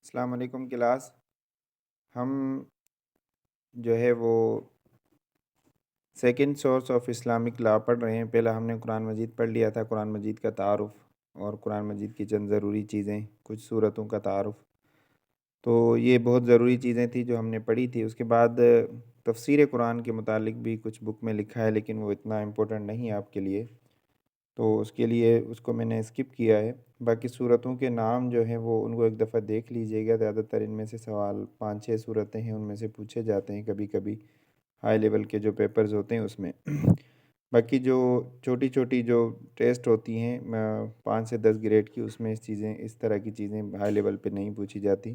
السلام علیکم کلاس. ہم جو ہے وہ second source of Islamic law پڑھ رہے ہیں. پہلا ہم نے قرآن مجید پڑھ لیا تھا، قرآن مجید کا تعارف اور قرآن مجید کی چند ضروری چیزیں، کچھ صورتوں کا تعارف. تو یہ بہت ضروری چیزیں تھیں جو ہم نے پڑھی تھی. اس کے بعد تفسیر قرآن کے متعلق بھی کچھ بک میں لکھا ہے، لیکن وہ اتنا امپورٹنٹ نہیں ہے آپ کے لیے، تو اس کے لیے اس کو میں نے اسکپ کیا ہے. باقی صورتوں کے نام جو ہیں وہ ان کو ایک دفعہ دیکھ لیجئے گا. زیادہ تر ان میں سے سوال 5-6 صورتیں ہیں، ان میں سے پوچھے جاتے ہیں کبھی کبھی ہائی لیول کے جو پیپرز ہوتے ہیں اس میں. باقی جو چھوٹی چھوٹی جو ٹیسٹ ہوتی ہیں 5 سے 10 گریڈ کی، اس میں اس طرح کی چیزیں ہائی لیول پہ نہیں پوچھی جاتی،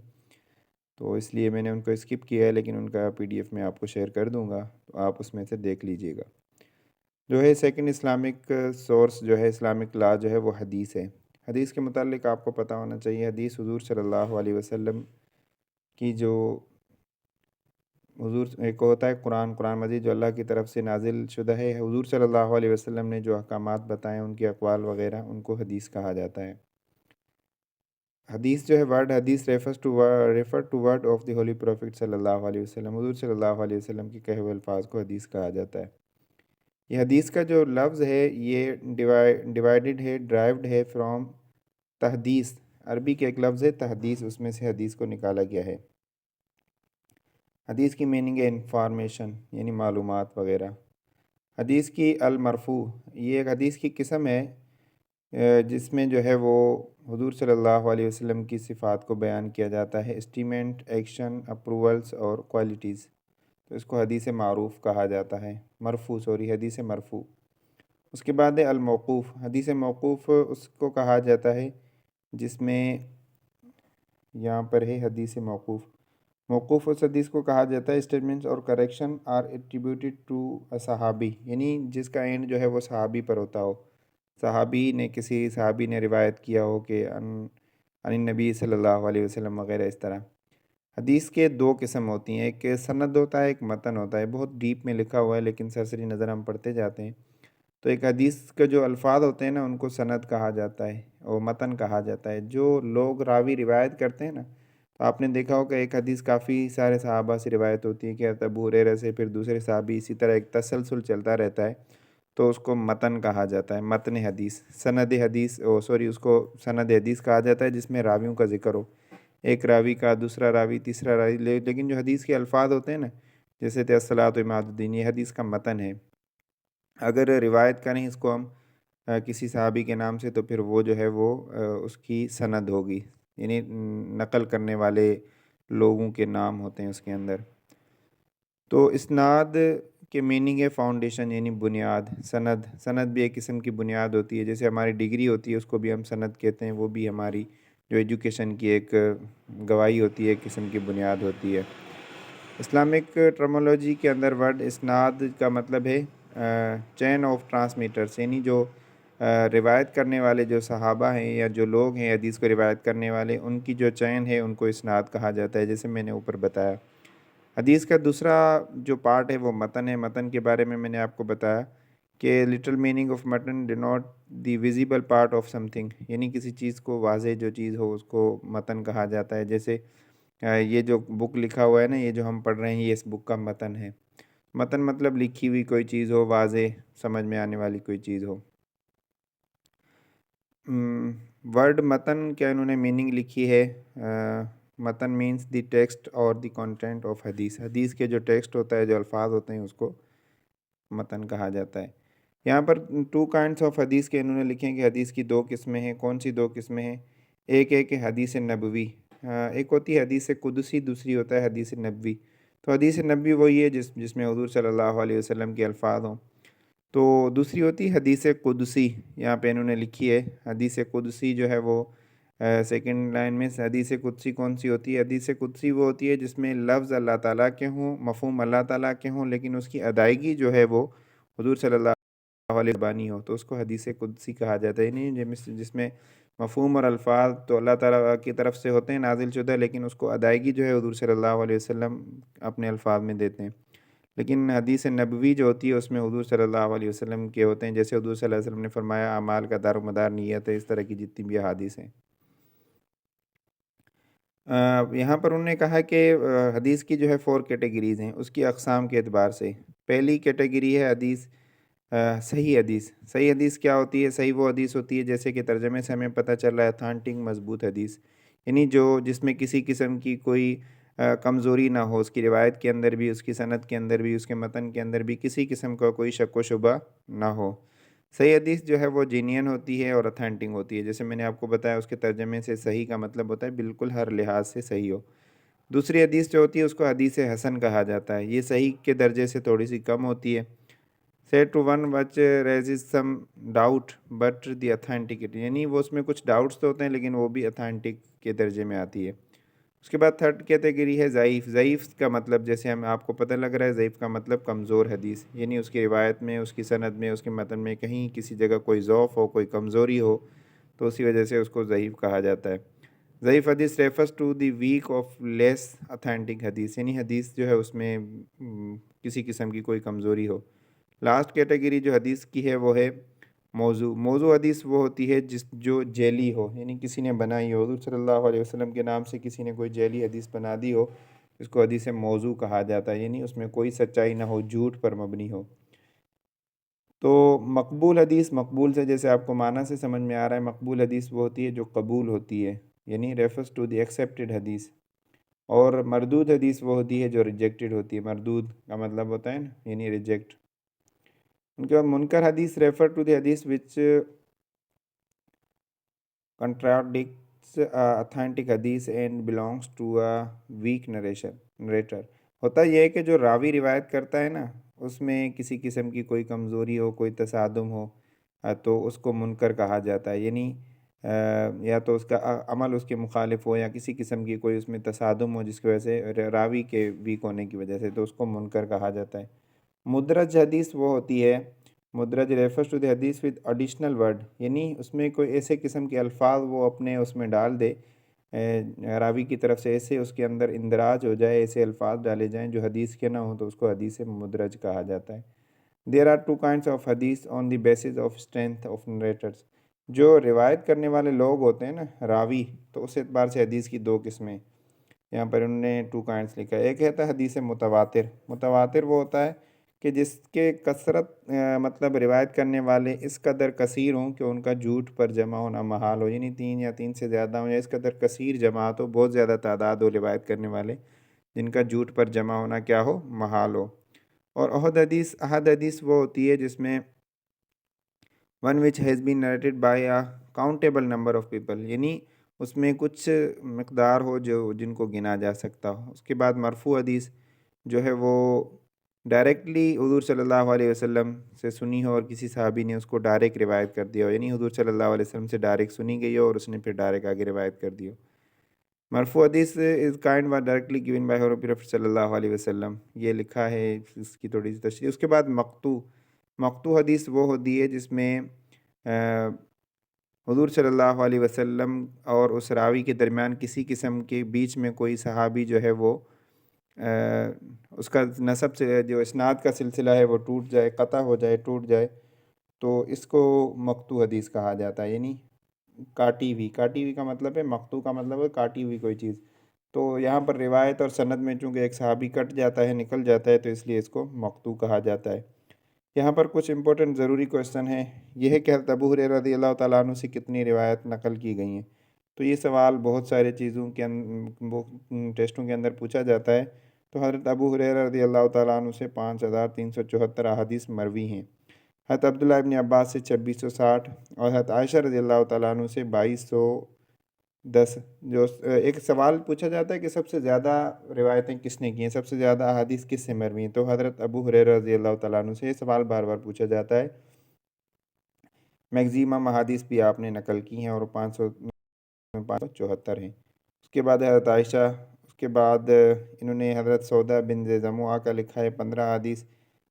تو اس لیے میں نے ان کو اسکپ کیا ہے. لیکن ان کا PDF میں آپ کو شیئر کر دوں گا، تو آپ اس میں سے دیکھ لیجئے گا. جو ہے سیکنڈ اسلامک سورس جو ہے اسلامک لا جو ہے وہ حدیث ہے. حدیث کے متعلق آپ کو پتہ ہونا چاہیے. حدیث حضور صلی اللہ علیہ وسلم کی جو حضور ایک ہوتا ہے قرآن مجید جو اللہ کی طرف سے نازل شدہ ہے. حضور صلی اللہ علیہ وسلم نے جو احکامات بتائے، ان کے اقوال وغیرہ، ان کو حدیث کہا جاتا ہے. حدیث جو ہے ورڈ حدیث refer to word of the holy prophet صلی اللہ علیہ وسلم. حضور صلی اللہ علیہ وسلم کے کہے ہوئے الفاظ کو حدیث کہا جاتا ہے. یہ حدیث کا جو لفظ ہے یہ ڈیوائیڈڈ ہے، ڈرائیوڈ ہے فرام تحدیث. عربی کے ایک لفظ ہے تحدیث، اس میں سے حدیث کو نکالا گیا ہے. حدیث کی میننگ ہے انفارمیشن، یعنی معلومات وغیرہ. حدیث کی المرفوع، یہ ایک حدیث کی قسم ہے جس میں جو ہے وہ حضور صلی اللہ علیہ وسلم کی صفات کو بیان کیا جاتا ہے، اسٹیمنٹ، ایکشن، اپروولز اور کوالٹیز. تو اس کو حدیث معروف کہا جاتا ہے، حدیث مرفوع. اس کے بعد ہے الموقوف. حدیث موقوف اس کو کہا جاتا ہے جس میں یہاں پر ہے حدیث موقوف. موقوف اس حدیث کو کہا جاتا ہے اسٹیٹمنٹس اور کریکشن آر ایٹریبیوٹیڈ ٹو اے صحابی، یعنی جس کا اینڈ جو ہے وہ صحابی پر ہوتا ہو. کسی صحابی نے روایت کیا ہو کہ عن نبی صلی اللہ علیہ وسلم وغیرہ اس طرح. حدیث کے 2 قسم ہوتی ہیں، ایک سند ہوتا ہے، ایک متن ہوتا ہے. بہت ڈیپ میں لکھا ہوا ہے لیکن سرسری نظر ہم پڑھتے جاتے ہیں. تو ایک حدیث کا جو الفاظ ہوتے ہیں نا، ان کو سند کہا جاتا ہے اور متن کہا جاتا ہے. جو لوگ راوی روایت کرتے ہیں نا، تو آپ نے دیکھا ہو کہ ایک حدیث کافی سارے صحابہ سے روایت ہوتی ہے کہ ابو ہریرہ سے، پھر دوسرے صحابی، اسی طرح ایک تسلسل چلتا رہتا ہے، تو اس کو متن کہا جاتا ہے. متن حدیث، اس کو سند حدیث کہا جاتا ہے جس میں راویوں کا ذکر ہو، ایک راوی کا، دوسرا راوی، تیسرا راوی. لیکن جو حدیث کے الفاظ ہوتے ہیں نا، جیسے الصلاۃ عماد الدین، یہ حدیث کا متن ہے. اگر روایت کریں اس کو ہم کسی صحابی کے نام سے، تو پھر وہ جو ہے وہ اس کی سند ہوگی، یعنی نقل کرنے والے لوگوں کے نام ہوتے ہیں اس کے اندر. تو اسناد کے میننگ ہے فاؤنڈیشن، یعنی بنیاد. سند بھی ایک قسم کی بنیاد ہوتی ہے، جیسے ہماری ڈگری ہوتی ہے اس کو بھی ہم سند کہتے ہیں. وہ بھی ہماری جو ایجوکیشن کی ایک گواہی ہوتی ہے، ایک قسم کی بنیاد ہوتی ہے. اسلامک ٹرمولوجی کے اندر ورڈ اسناد کا مطلب ہے چین آف ٹرانسمیٹرز، یعنی جو روایت کرنے والے جو صحابہ ہیں یا جو لوگ ہیں حدیث کو روایت کرنے والے، ان کی جو چین ہے ان کو اسناد کہا جاتا ہے، جیسے میں نے اوپر بتایا. حدیث کا دوسرا جو پارٹ ہے وہ متن ہے. متن کے بارے میں نے آپ کو بتایا کہ لٹرل میننگ آف متن denote the visible part of some thing, یعنی کسی چیز کو واضح جو چیز ہو اس کو متن کہا جاتا ہے. جیسے یہ جو بک لکھا ہوا ہے نا، یہ جو ہم پڑھ رہے ہیں، یہ اس بک کا متن ہے. متن مطلب لکھی ہوئی کوئی چیز ہو، واضح سمجھ میں آنے والی کوئی چیز ہو. ورڈ متن کیا انہوں نے میننگ لکھی ہے. متن مینس دی ٹیکسٹ اور دی کنٹینٹ آف حدیث. حدیث کے جو ٹیکسٹ ہوتا ہے، جو الفاظ ہوتے ہیں، اس کو متن کہا جاتا ہے. یہاں پر 2 کائنڈس آف حدیث کے انہوں نے لکھے ہیں کہ حدیث کی 2 قسمیں ہیں. کون سی 2 قسمیں ہیں؟ ایک ہے کہ حدیث نبوی، ایک ہوتی ہے حدیث قدسی، دوسری ہوتا ہے حدیث نبوی. تو حدیث نبوی وہی ہے جس میں حضور صلی اللہ علیہ وسلم کے الفاظ ہوں. تو دوسری ہوتی ہے حدیث قدسی. یہاں پہ انہوں نے لکھی ہے حدیث قدسی جو ہے وہ سیکنڈ لائن میں. حدیث قدسی کون سی ہوتی ہے؟ حدیث قدسی وہ ہوتی ہے جس میں لفظ اللہ تعالیٰ کے ہوں، مفہوم اللہ تعالیٰ کے ہوں، لیکن اس کی ادائیگی جو ہے وہ حضور صلی اللہ علیہ وسلم ہو، تو اس کو حدیث قدسی کہا جاتا ہے. نہیں جس میں مفہوم اور الفاظ تو اللہ تعالیٰ کی طرف سے ہوتے ہیں نازل شدہ، لیکن اس کو ادائیگی جو ہے حضور صلی اللہ علیہ وسلم اپنے الفاظ میں دیتے ہیں. لیکن حدیث نبوی جو ہوتی ہے اس میں حضور صلی اللہ علیہ وسلم کے ہوتے ہیں. جیسے حضور صلی اللہ علیہ وسلم نے فرمایا اعمال کا دار و مدار نیت ہے، اس طرح کی جتنی بھی احادیث ہیں. یہاں پر انہوں نے کہا کہ حدیث کی جو ہے 4 کیٹیگریز ہیں اس کی اقسام کے اعتبار سے۔ پہلی کیٹیگری ہے حدیث صحیح حدیث۔ صحیح حدیث کیا ہوتی ہے؟ صحیح وہ حدیث ہوتی ہے جیسے کہ ترجمے سے ہمیں پتہ چل رہا ہے اتھینٹک مضبوط حدیث، یعنی جس میں کسی قسم کی کوئی کمزوری نہ ہو، اس کی روایت کے اندر بھی، اس کی سند کے اندر بھی، اس کے متن کے اندر بھی کسی قسم کا کوئی شک و شبہ نہ ہو۔ صحیح حدیث جو ہے وہ جینین ہوتی ہے اور اتھینٹک ہوتی ہے، جیسے میں نے آپ کو بتایا اس کے ترجمے سے صحیح کا مطلب ہوتا ہے بالکل ہر لحاظ سے صحیح ہو۔ دوسری حدیث جو ہوتی ہے اس کو حدیث حسن کہا جاتا ہے، یہ صحیح کے درجے سے تھوڑی سی کم ہوتی ہے۔ said to one which raises some doubt but the authenticity، یعنی وہ اس میں کچھ ڈاؤٹس تو ہوتے ہیں لیکن وہ بھی اتھینٹک کے درجے میں آتی ہے۔ اس کے بعد تھرڈ کیٹیگری ہے ضعیف۔ ضعیف کا مطلب جیسے آپ کو پتہ لگ رہا ہے، ضعیف کا مطلب کمزور حدیث، یعنی اس کی روایت میں، اس کی سند میں، اس کے متن میں کہیں کسی جگہ کوئی ضعف ہو، کوئی کمزوری ہو، تو اسی وجہ سے اس کو ضعیف کہا جاتا ہے۔ ضعیف حدیث refers to the weak of less authentic حدیث، یعنی حدیث جو ہے اس میں کسی قسم کی کوئی کمزوری ہو۔ لاسٹ کیٹیگری جو حدیث کی ہے وہ ہے موضوع۔ موضوع حدیث وہ ہوتی ہے جو جعلی ہو، یعنی کسی نے بنائی ہو، حضور صلی اللہ علیہ وسلم کے نام سے کسی نے کوئی جعلی حدیث بنا دی ہو، اس کو حدیث موضوع کہا جاتا ہے، یعنی اس میں کوئی سچائی نہ ہو، جھوٹ پر مبنی ہو۔ تو مقبول حدیث، مقبول سے جیسے آپ کو معنی سے سمجھ میں آ رہا ہے، مقبول حدیث وہ ہوتی ہے جو قبول ہوتی ہے، یعنی ریفرز ٹو دی ایکسیپٹڈ حدیث۔ اور مردود حدیث وہ ہوتی ہے جو ریجیکٹڈ ہوتی ہے، مردود کا مطلب ہوتا ہے نا، یعنی ریجیکٹ۔ ان کے بعد منکر حدیث ریفر ٹو دی حدیث وچ کنٹراڈکٹس اتھینٹک حدیث and belongs to a weak narrator. ہوتا یہ ہے کہ جو راوی روایت کرتا ہے نا، اس میں کسی قسم کی کوئی کمزوری ہو، کوئی تصادم ہو، تو اس کو منکر کہا جاتا ہے، یعنی یا تو اس کا عمل اس کے مخالف ہو، یا کسی قسم کی کوئی اس میں تصادم ہو جس کی وجہ سے راوی کے ویک ہونے کی وجہ سے، تو اس کو منکر کہا جاتا ہے۔ مدرج حدیث وہ ہوتی ہے، مدرج ریفرز ٹو دی حدیث ود ایڈیشنل ورڈ، یعنی اس میں کوئی ایسے قسم کے الفاظ وہ اپنے اس میں ڈال دے، راوی کی طرف سے ایسے اس کے اندر اندراج ہو جائے، ایسے الفاظ ڈالے جائیں جو حدیث کے نہ ہوں، تو اس کو حدیث مدرج کہا جاتا ہے۔ There are two kinds of حدیث on the basis of strength of narrators. جو روایت کرنے والے لوگ ہوتے ہیں نا، راوی، تو اس اعتبار سے حدیث کی 2 قسمیں یہاں پر انہوں نے 2 کائنڈس لکھا ہے۔ ایک ہے حدیث متواتر۔ متواتر وہ ہوتا ہے کہ جس کے کثرت مطلب روایت کرنے والے اس قدر کثیر ہوں کہ ان کا جھوٹ پر جمع ہونا محال ہو، یعنی 3 یا 3 سے زیادہ ہوں، یا اس قدر کثیر جماعت ہو، بہت زیادہ تعداد ہو روایت کرنے والے، جن کا جھوٹ پر جمع ہونا کیا ہو، محال ہو۔ اور احد حدیث وہ ہوتی ہے جس میں one which has been narrated by a countable number of people, یعنی اس میں کچھ مقدار ہو جن کو گنا جا سکتا ہو۔ اس کے بعد مرفوع حدیث جو ہے وہ ڈائریکٹلی حضور صلی اللہ علیہ وسلم سے سنی ہو، اور کسی صحابی نے اس کو ڈائریکٹ روایت کر دیا ہو، یعنی حضور صلی اللہ علیہ وسلم سے ڈائریکٹ سنی گئی ہو اور اس نے پھر ڈائریکٹ آگے روایت کر دی ہو۔ مرفوع حدیث is kind was directly given by prophet صلی اللہ علیہ وسلم، یہ لکھا ہے، اس کی تھوڑی سی تشریح۔ اس کے بعد مقطوع حدیث وہ ہوتی ہے جس میں حضور صلی اللہ علیہ وسلم اور اس راوی کے درمیان کسی قسم کے بیچ میں کوئی صحابی جو ہے وہ اس کا نسب سے جو اسناد کا سلسلہ ہے وہ ٹوٹ جائے، قطع ہو جائے، ٹوٹ جائے، تو اس کو مقطوع حدیث کہا جاتا ہے، یعنی کاٹی ہوئی کا مطلب ہے، مقطوع کا مطلب ہے کاٹی ہوئی کوئی چیز۔ تو یہاں پر روایت اور سند میں چونکہ ایک صحابی کٹ جاتا ہے، نکل جاتا ہے، تو اس لیے اس کو مقطوع کہا جاتا ہے۔ یہاں پر کچھ امپورٹنٹ ضروری کوشچن ہیں، یہ ہے کہ حضرت ابو ہریرہ رضی اللہ تعالیٰ عنہ سے کتنی روایت نقل کی گئی ہیں؟ تو یہ سوال بہت سارے چیزوں کے ٹیسٹوں کے اندر پوچھا جاتا ہے۔ تو حضرت ابو ہریرہ رضی اللہ تعالیٰ عنہ سے 5374 احادیث مروی ہیں، حضرت عبداللہ ابن عباس سے 2660، اور حضرت عائشہ رضی اللہ تعالیٰ عنہ سے 2210۔ جو ایک سوال پوچھا جاتا ہے کہ سب سے زیادہ روایتیں کس نے کی ہیں، سب سے زیادہ احادیث کس سے مروی ہیں، تو حضرت ابو ہریرہ رضی اللہ تعالیٰ عنہ سے یہ سوال بار بار پوچھا جاتا ہے۔ میگزیمم احادیث بھی آپ نے نقل کی ہیں اور 574 ہیں۔ اس کے بعد حضرت عائشہ، اس کے بعد انہوں نے حضرت سودا بنت زمعہ کا لکھا ہے 15 حدیث،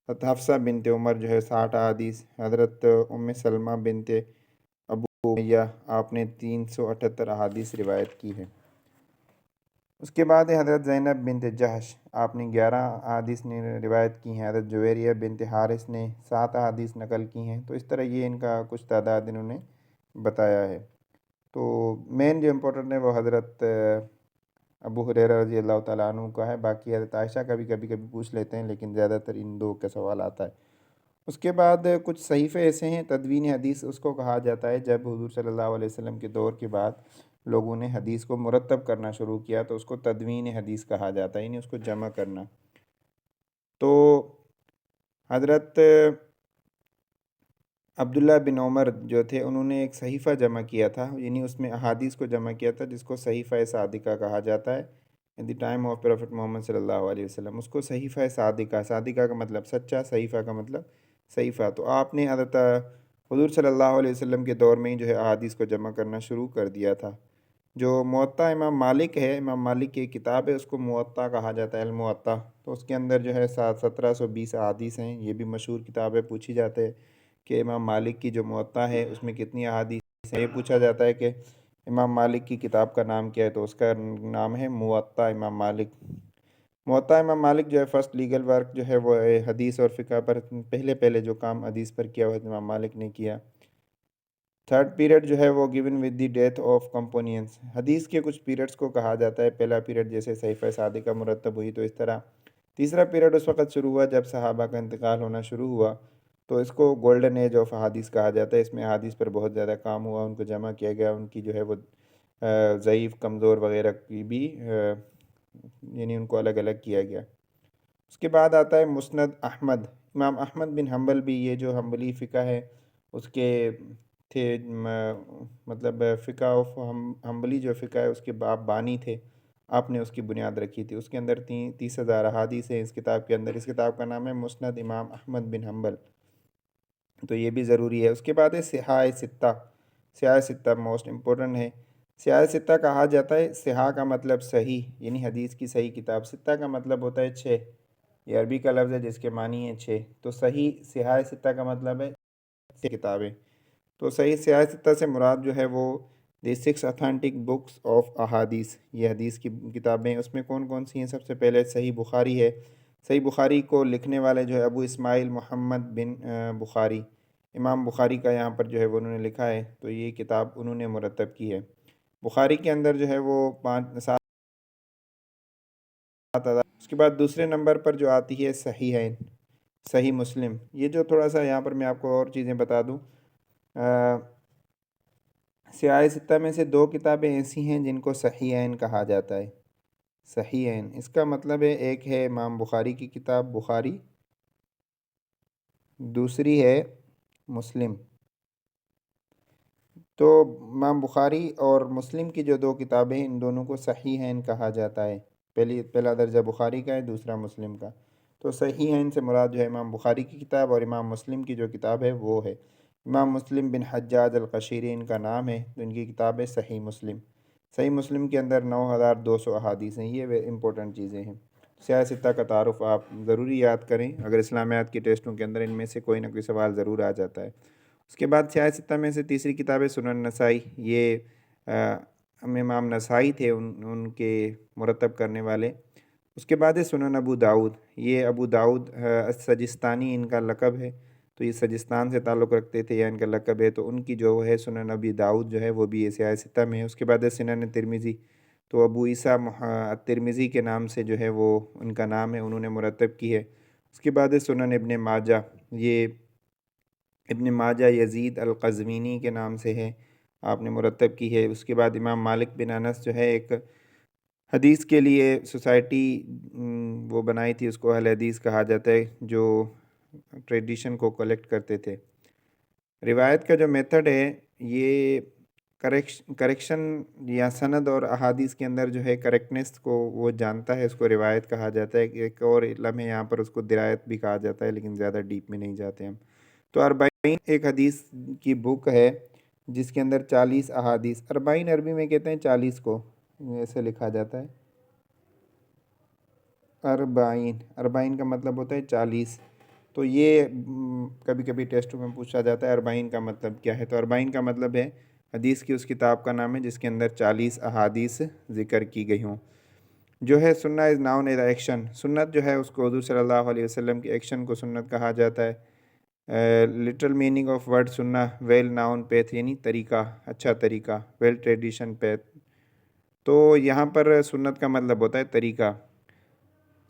حضرت حفصہ بنت عمر جو ہے 60 حدیث، حضرت ام سلمہ بنت ابو امیہ آپ نے 378 احادیث روایت کی ہے۔ اس کے بعد حضرت زینب بنت جحش آپ نے 11 احادیث نے روایت کی ہیں، حضرت جویریہ بنت حارث نے 7 احادیث نقل کی ہیں۔ تو اس طرح یہ ان کا کچھ تعداد انہوں نے بتایا ہے۔ تو مین جو امپورٹنٹ ہے وہ حضرت ابو ہریرہ رضی اللہ تعالیٰ عنہ کا ہے، باقی حضرت عائشہ کا بھی کبھی کبھی پوچھ لیتے ہیں، لیکن زیادہ تر ان دو کا سوال آتا ہے۔ اس کے بعد کچھ صحیفے ایسے ہیں، تدوین حدیث اس کو کہا جاتا ہے، جب حضور صلی اللہ علیہ وسلم کے دور کے بعد لوگوں نے حدیث کو مرتب کرنا شروع کیا تو اس کو تدوین حدیث کہا جاتا ہے، یعنی اس کو جمع کرنا۔ تو حضرت عبداللہ بن عمر جو تھے، انہوں نے ایک صحیفہ جمع کیا تھا، یعنی اس میں احادیث کو جمع کیا تھا، جس کو صحیفہ صادقہ کہا جاتا ہے۔ ان دی ٹائم آف پروفٹ محمد صلی اللہ علیہ وسلم، اس کو صحیفہ صادقہ، صادقہ کا مطلب سچا، صحیفہ کا مطلب صحیفہ۔ تو آپ نے حضرت حضور صلی اللہ علیہ وسلم کے دور میں ہی جو ہے احادیث کو جمع کرنا شروع کر دیا تھا۔ جو موطا امام مالک ہے، امام مالک کی کتاب ہے، اس کو موطا کہا جاتا ہے، الموطا۔ تو اس کے اندر جو ہے 1720 احادیث ہیں، یہ بھی مشہور کتاب ہے۔ پوچھی جاتے ہے کہ امام مالک کی جو موطا ہے اس میں کتنی احادیث ہیں، یہ پوچھا جاتا ہے کہ امام مالک کی کتاب کا نام کیا ہے، تو اس کا نام ہے موطا امام مالک۔ موطا امام مالک جو ہے فرسٹ لیگل ورک جو ہے وہ حدیث اور فقہ پر پہلے جو کام حدیث پر کیا ہوا ہے امام مالک نے کیا۔ تھرڈ پیریڈ جو ہے وہ given with the death of companions, حدیث کے کچھ پیریڈز کو کہا جاتا ہے۔ پہلا پیریڈ جیسے صحیفہ صادقہ مرتب ہوئی تو اس طرح۔ تیسرا پیریڈ اس وقت شروع ہوا جب صحابہ کا انتقال ہونا شروع ہوا، تو اس کو گولڈن ایج آف احادیث کہا جاتا ہے۔ اس میں احادیث پر بہت زیادہ کام ہوا، ان کو جمع کیا گیا، ان کی جو ہے وہ ضعیف، کمزور وغیرہ کی بھی یعنی ان کو الگ الگ کیا گیا۔ اس کے بعد آتا ہے مسند احمد، امام احمد بن حنبل بھی، یہ جو حنبلی فقہ ہے اس کے تھے، مطلب فقہ آف حنبلی جو فقہ ہے اس کے آپ بانی تھے، آپ نے اس کی بنیاد رکھی تھی۔ اس کے اندر 30,000 احادیث ہیں اس کتاب کے اندر۔ اس کتاب کا نام ہے مسند امام احمد بن حنبل، تو یہ بھی ضروری ہے۔ اس کے بعد ہے صحاح ستہ، صحاح ستہ موسٹ امپورٹنٹ ہے۔ صحاح ستہ کہا جاتا ہے، صحاح کا مطلب صحیح، یعنی حدیث کی صحیح کتاب، ستہ کا مطلب ہوتا ہے 6، یہ عربی کا لفظ ہے جس کے معنی ہے 6، تو صحیح صحاح ستہ کا مطلب ہے 6 کتابیں۔ تو صحیح صحاح ستہ سے مراد جو ہے وہ دی 6 اتھینٹک بکس آف احادیث، یہ حدیث کی کتابیں۔ اس میں کون کون سی ہیں؟ سب سے پہلے صحیح بخاری ہے۔ صحیح بخاری کو لکھنے والے جو ہے ابو اسماعیل محمد بن بخاری، امام بخاری کا یہاں پر جو ہے وہ انہوں نے لکھا ہے، تو یہ کتاب انہوں نے مرتب کی ہے۔ بخاری کے اندر جو ہے وہ 7,000۔ اس کے بعد دوسرے نمبر پر جو آتی ہے صحیحین، صحیح مسلم۔ یہ جو تھوڑا سا یہاں پر میں آپ کو اور چیزیں بتا دوں، صحاح ستہ میں سے 2 کتابیں ایسی ہیں جن کو صحیحین کہا جاتا ہے۔ صحیحین اس کا مطلب ہے، ایک ہے امام بخاری کی کتاب بخاری، دوسری ہے مسلم۔ تو امام بخاری اور مسلم کی جو 2 کتابیں ہیں، ان دونوں کو صحیحین کہا جاتا ہے۔ پہلا درجہ بخاری کا ہے، دوسرا مسلم کا۔ تو صحیحین سے مراد جو ہے امام بخاری کی کتاب، اور امام مسلم کی جو کتاب ہے وہ ہے امام مسلم بن حجاج القشیری، ان کا نام ہے، تو ان کی کتاب ہے صحیح مسلم۔ صحیح مسلم کے اندر 9,200 احادیث ہیں، یہ امپورٹنٹ چیزیں ہیں۔ صحاح ستہ کا تعارف آپ ضروری یاد کریں، اگر اسلامیات کے ٹیسٹوں کے اندر ان میں سے کوئی نہ کوئی سوال ضرور آ جاتا ہے۔ اس کے بعد صحاح ستہ میں سے تیسری کتاب ہے سنن نسائی، یہ امام نسائی تھے ان کے مرتب کرنے والے۔ اس کے بعد ہے سنن ابو داؤد، یہ ابو داؤد السجستانی ان کا لقب ہے، تو یہ سجستان سے تعلق رکھتے تھے یا ان کا لقب ہے، تو ان کی جو ہے سنن ابی داؤد جو ہے وہ بھی صحاح ستہ میں ہے۔ اس کے بعد ہے سنن ترمذی، تو ابو عیسیٰ ترمذی کے نام سے جو ہے وہ ان کا نام ہے، انہوں نے مرتب کی ہے۔ اس کے بعد ہے سنن ابن ماجہ، یہ ابن ماجہ یزید القزوینی کے نام سے ہے، آپ نے مرتب کی ہے۔ اس کے بعد امام مالک بن انس جو ہے ایک حدیث کے لیے سوسائٹی وہ بنائی تھی، اس کو اہل حدیث کہا جاتا ہے، جو ٹریڈیشن کو کلیکٹ کرتے تھے۔ روایت کا جو میتھڈ ہے، یہ کریکشن یا سند اور احادیث کے اندر جو ہے کریکٹنس کو وہ جانتا ہے، اس کو روایت کہا جاتا ہے۔ ایک اور علم ہے یہاں پر، اس کو درایت بھی کہا جاتا ہے، لیکن زیادہ ڈیپ میں نہیں جاتے ہم۔ تو اربعین ایک حدیث کی بک ہے جس کے اندر 40 احادیث، اربعین عربی میں کہتے ہیں 40 کو، ایسے لکھا جاتا ہے اربعین، اربعین کا مطلب ہوتا ہے 40۔ تو یہ کبھی کبھی ٹیسٹوں میں پوچھا جاتا ہے اربعین کا مطلب کیا ہے، تو اربعین کا مطلب ہے حدیث کی اس کتاب کا نام ہے جس کے اندر 40 احادیث ذکر کی گئی ہوں۔ جو ہے سنہ از ناؤن ایز ایکشن، سنت جو ہے اس کو حضور صلی اللہ علیہ وسلم کے ایکشن کو سنت کہا جاتا ہے۔ لٹرل میننگ آف ورڈ سنہ، ویل ناؤن پیتھ، یعنی طریقہ، اچھا طریقہ، ویل ٹریڈیشن پیتھ۔ تو یہاں پر سنت کا مطلب ہوتا ہے طریقہ۔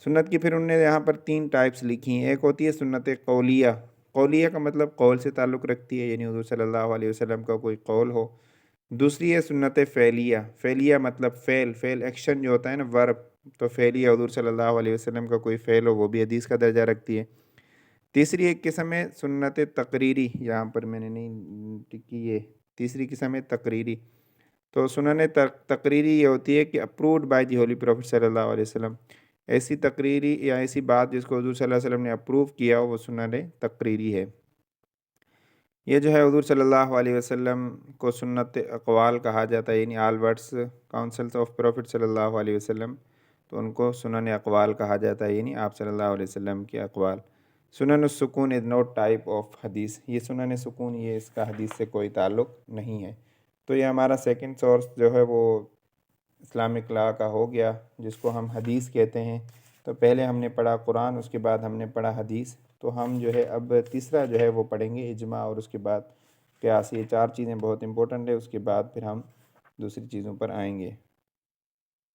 سنت کی پھر انہوں نے یہاں پر 3 ٹائپس لکھی ہیں۔ ایک ہوتی ہے سنت قولیہ۔ قولیہ کا مطلب قول سے تعلق رکھتی ہے، یعنی حضور صلی اللہ علیہ وسلم کا کوئی قول ہو۔ دوسری ہے سنت فعلیہ۔ فعلیہ مطلب فعل ایکشن جو ہوتا ہے نا، ورب، تو فعلیہ حضور صلی اللہ علیہ وسلم کا کوئی فعل ہو، وہ بھی حدیث کا درجہ رکھتی ہے۔ تیسری ایک قسم ہے سنت تقریری، یہاں پر میں نے نہیں ٹکی ہے، تیسری قسم ہے تقریری۔ تو سنن تقریری یہ ہوتی ہے کہ approved by the holy prophet صلی اللہ علیہ وسلم، ایسی تقریری یا ایسی بات جس کو حضور صلی اللہ علیہ وسلم نے اپروو کیا ہو، وہ سنن تقریری ہے۔ یہ جو ہے حضور صلی اللہ علیہ وسلم کو سنت اقوال کہا جاتا ہے، یعنی all words councils of profit صلی اللہ علیہ وسلم، تو ان کو سنن اقوال کہا جاتا ہے، یعنی آپ صلی اللہ علیہ وسلم کے اقوال۔ سنن السکون از نوٹ ٹائپ آف حدیث، یہ سنن سکون یہ اس کا حدیث سے کوئی تعلق نہیں ہے۔ تو یہ ہمارا سیکنڈ سورس جو ہے وہ اسلامک لا کا ہو گیا، جس کو ہم حدیث کہتے ہیں۔ تو پہلے ہم نے پڑھا قرآن، اس کے بعد ہم نے پڑھا حدیث، تو ہم جو ہے اب تیسرا جو ہے وہ پڑھیں گے اجماع، اور اس کے بعد قیاس۔ یہ 4 چیزیں بہت امپورٹنٹ ہے، اس کے بعد پھر ہم دوسری چیزوں پر آئیں گے۔